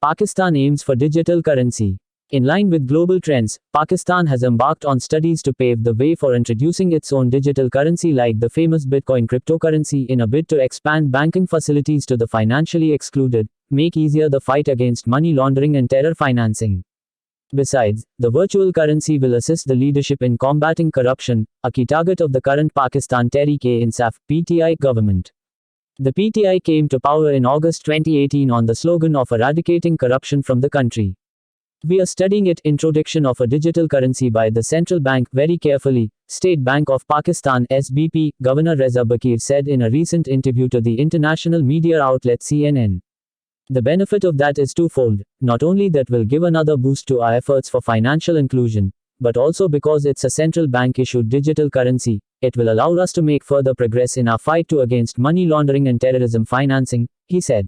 Pakistan aims for digital currency. In line with global trends, Pakistan has embarked on studies to pave the way for introducing its own digital currency like the famous Bitcoin cryptocurrency in a bid to expand banking facilities to the financially excluded, make easier the fight against money laundering and terror financing. Besides, the virtual currency will assist the leadership in combating corruption, a key target of the current Pakistan Tehreek-e-Insaf (PTI) government. The PTI came to power in August 2018 on the slogan of eradicating corruption from the country. We are studying it. Introduction of a digital currency by the central bank very carefully, State Bank of Pakistan (SBP), Governor Reza Bakir said in a recent interview to the international media outlet CNN. The benefit of that is twofold, not only that will give another boost to our efforts for financial inclusion, but also because it's a central bank issued digital currency, it will allow us to make further progress in our fight against money laundering and terrorism financing, he said.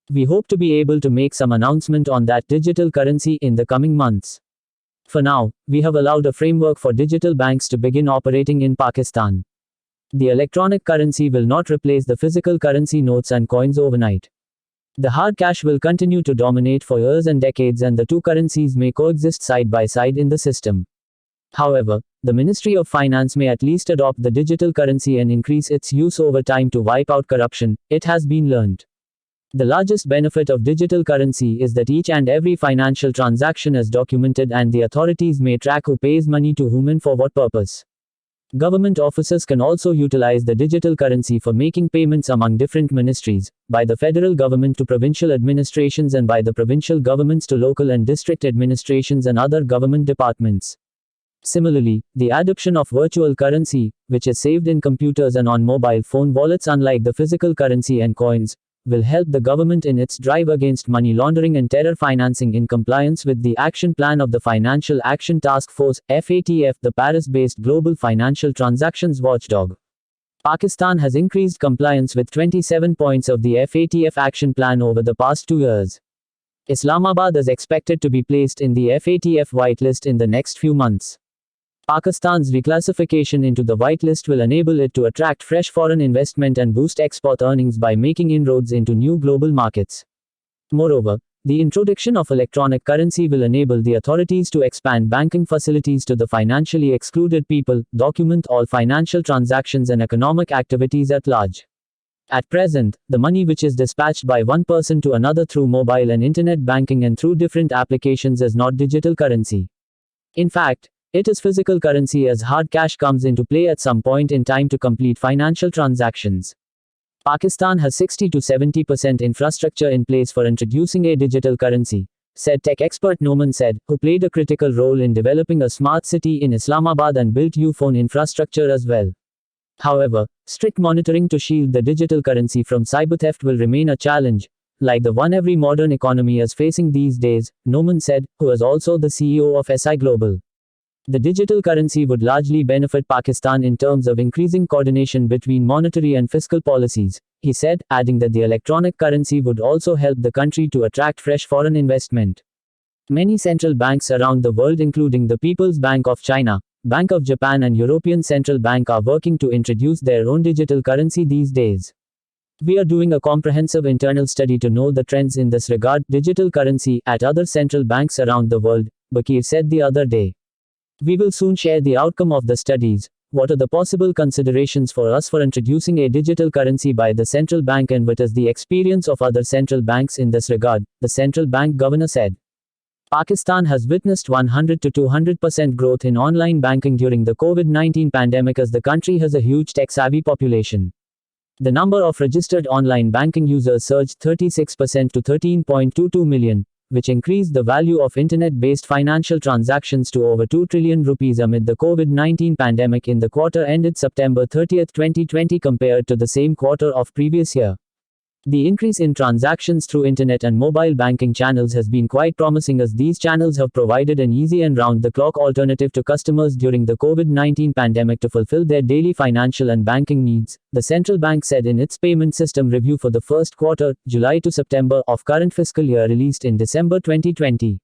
We hope to be able to make some announcement on that digital currency in the coming months. For now, we have allowed a framework for digital banks to begin operating in Pakistan. The electronic currency will not replace the physical currency notes and coins overnight. The hard cash will continue to dominate for years and decades, and the two currencies may coexist side by side in the system. However, the Ministry of Finance may at least adopt the digital currency and increase its use over time to wipe out corruption, it has been learned. The largest benefit of digital currency is that each and every financial transaction is documented and the authorities may track who pays money to whom and for what purpose. Government officers can also utilize the digital currency for making payments among different ministries, by the federal government to provincial administrations and by the provincial governments to local and district administrations and other government departments. Similarly, the adoption of virtual currency, which is saved in computers and on mobile phone wallets unlike the physical currency and coins, will help the government in its drive against money laundering and terror financing in compliance with the action plan of the Financial Action Task Force, FATF, the Paris-based global financial transactions watchdog. Pakistan has increased compliance with 27 points of the FATF action plan over the past 2 years. Islamabad is expected to be placed in the FATF whitelist in the next few months. Pakistan's reclassification into the whitelist will enable it to attract fresh foreign investment and boost export earnings by making inroads into new global markets. Moreover, the introduction of electronic currency will enable the authorities to expand banking facilities to the financially excluded people, document all financial transactions and economic activities at large. At present, the money which is dispatched by one person to another through mobile and internet banking and through different applications is not digital currency. In fact, it is physical currency, as hard cash comes into play at some point in time to complete financial transactions. Pakistan has 60 to 70% infrastructure in place for introducing a digital currency, said tech expert Noman Said, who played a critical role in developing a smart city in Islamabad and built U-phone infrastructure as well. However, strict monitoring to shield the digital currency from cyber theft will remain a challenge, like the one every modern economy is facing these days, Noman said, who is also the CEO of SI Global. The digital currency would largely benefit Pakistan in terms of increasing coordination between monetary and fiscal policies, he said, adding that the electronic currency would also help the country to attract fresh foreign investment. Many central banks around the world, including the People's Bank of China, Bank of Japan and European Central Bank, are working to introduce their own digital currency these days. We are doing a comprehensive internal study to know the trends in this regard, digital currency, at other central banks around the world, Bakir said the other day. We will soon share the outcome of the studies. What are the possible considerations for us for introducing a digital currency by the central bank, and what is the experience of other central banks in this regard, the central bank governor said. Pakistan has witnessed 100 to 200% growth in online banking during the COVID-19 pandemic, as the country has a huge tech-savvy population. The number of registered online banking users surged 36% to 13.22 million. Which increased the value of internet-based financial transactions to over 2 trillion rupees amid the COVID-19 pandemic in the quarter ended September 30, 2020 compared to the same quarter of previous year. The increase in transactions through internet and mobile banking channels has been quite promising, as these channels have provided an easy and round-the-clock alternative to customers during the COVID-19 pandemic to fulfill their daily financial and banking needs, the central bank said in its payment system review for the first quarter, July to September, of current fiscal year released in December 2020.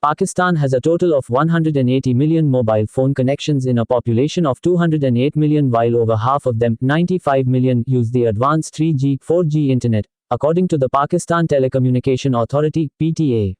Pakistan has a total of 180 million mobile phone connections in a population of 208 million, while over half of them, 95 million, use the advanced 3G, 4G internet, according to the Pakistan Telecommunication Authority, PTA.